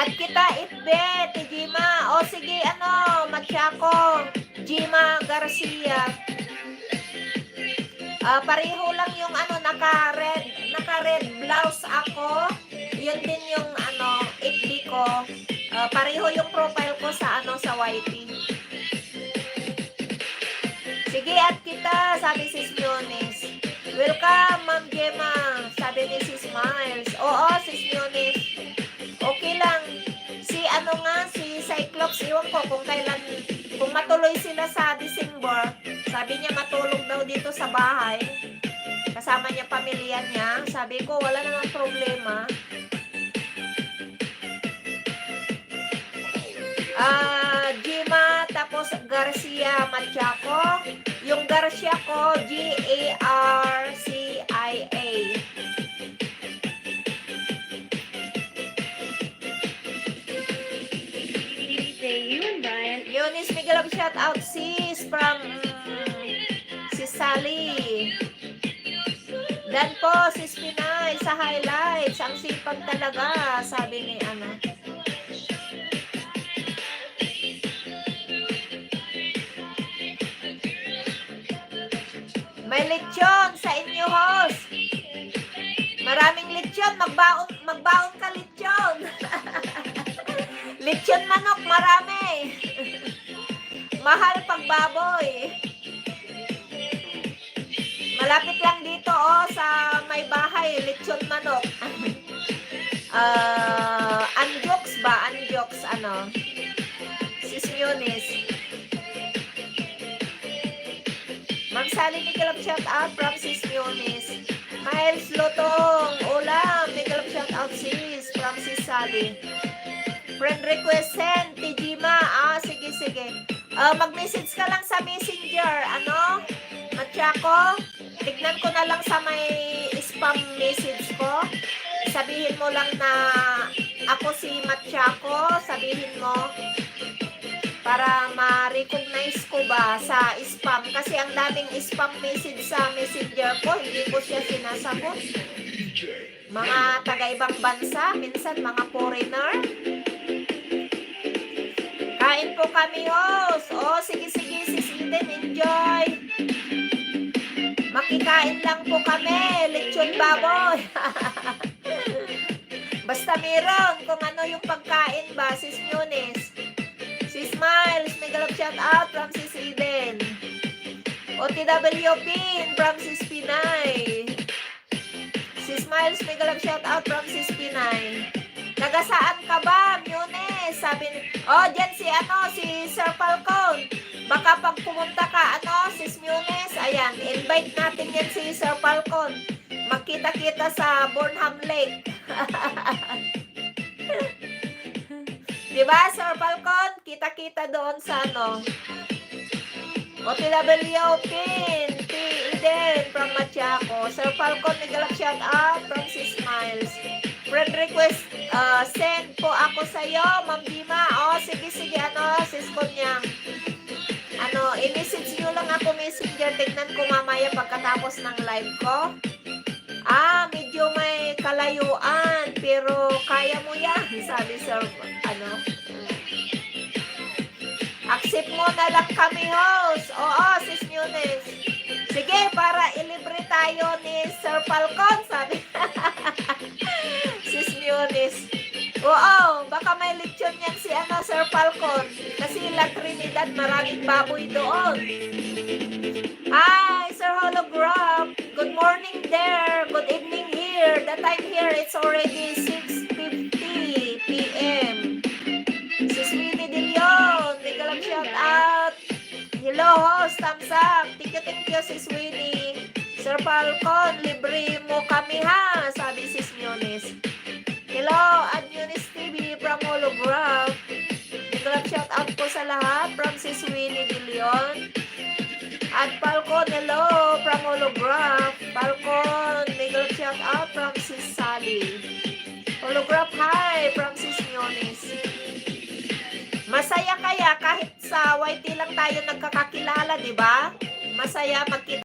At kita itbe, ti Jima. O sige, ano, Machako, Jima Garcia. Pareho lang yung ano, naka-red blouse ako. Yun din yung ano, itbi ko. Pareho yung profile ko sa ano, sa YT. Sige, at kita, sabi si Spionis. Welcome, Ma'am Gemma, sabi ni Sis Miles. Oo, Sis Spionis. Okay lang. Si ano nga, si Cyclops, iwan ko kung kailan, kung matuloy sila sa December. Sabi niya matulog daw dito sa bahay. Kasama niya pamilya niya. Sabi ko, wala namang problema. Gima, tapos Garcia Machako. Yung Garcia ko, Garcia. Eunice Miguel, shout out sis from si Sally. Dan po, sis Pinay sa highlights. Ang sipag talaga, sabi ni ano. May lechon sa inyo, host. Maraming lechon. Magbaon ka lechon. Lechon manok, marami. Mahal pag baboy. Malapit lang dito, sa may bahay, lechon manok. Anjoks ba? Anjoks, ano? Sis Eunice. Ma'am Sally Miguel, shout out from Sis Eunice. Miles Lotong, ulam, Miguel, shout out sis from Sis Sally. Friend request send, Tijima. Sige. Mag-message ka lang sa messenger, ano? Machako, tignan ko na lang sa may spam message ko. Sabihin mo lang na ako si Machako, sabihin mo para ma-recognize ko ba sa spam. Kasi ang daming spam message sa messenger ko, hindi ko siya sinasagot. Mga taga-ibang bansa, minsan mga foreigner. Kain po kami, host. Sige, sis Eden, enjoy. Makikain lang po kami, lechon baboy. Basta meron kung ano yung pagkain ba, sis Eunice. Sis Miles, mega love shout out from Sis Eden. OTW Pin from Sis Pinay. Sis Miles, mega love shout out from Sis Pinay. Nagasaan ka ba, Eunice? Sabi ni, dyan si Sir Falcon. Baka pag pumunta ka, Sis Eunice, ayan, invite natin yan si Sir Falcon. Magkita-kita sa Burnham Lake. Diba, Sir Falcon? Kita-kita doon sa OTW Pin, T. Eden from Machako. Sir Falcon, nagalak shout out from Sis Miles. Friend request, send po ako sa'yo, Ma'am Dima. Sige, sis Konyang. I-message nyo lang ako messenger. Tignan ko mamaya pagkatapos ng live ko. Medyo may kalayuan, pero kaya mo yan, sabi Sir, accept mo na lang kami, host. Sis Eunice. Sige, para ilibre tayo ni Sir Falcon, sabi. Sis Eunice. Baka may lechon yan si Sir Falcon. Kasi La Trinidad, maraming baboy doon. Hi, Sir Hologram. Good morning there. Good evening here. The time here, it's already 6:50 p.m. Sis Winnie De Leon, Nicolam shout out. Hello, host, thumbs up. Thank you, Sis Winnie. Sir Falcon, libre mo kami ha, sabi Sis Eunice. Hello, at Eunice TV from Holograph. Nicolam shout out po sa lahat from Sis Winnie De Leon. At Falcon, hello from Holograph. Falcon, Nicolam shout out from Sis Sally. Holograph, hi from Sis Eunice. Masaya kaya kahit sa YT lang tayo nagkakakilala, di ba? Masaya magkita.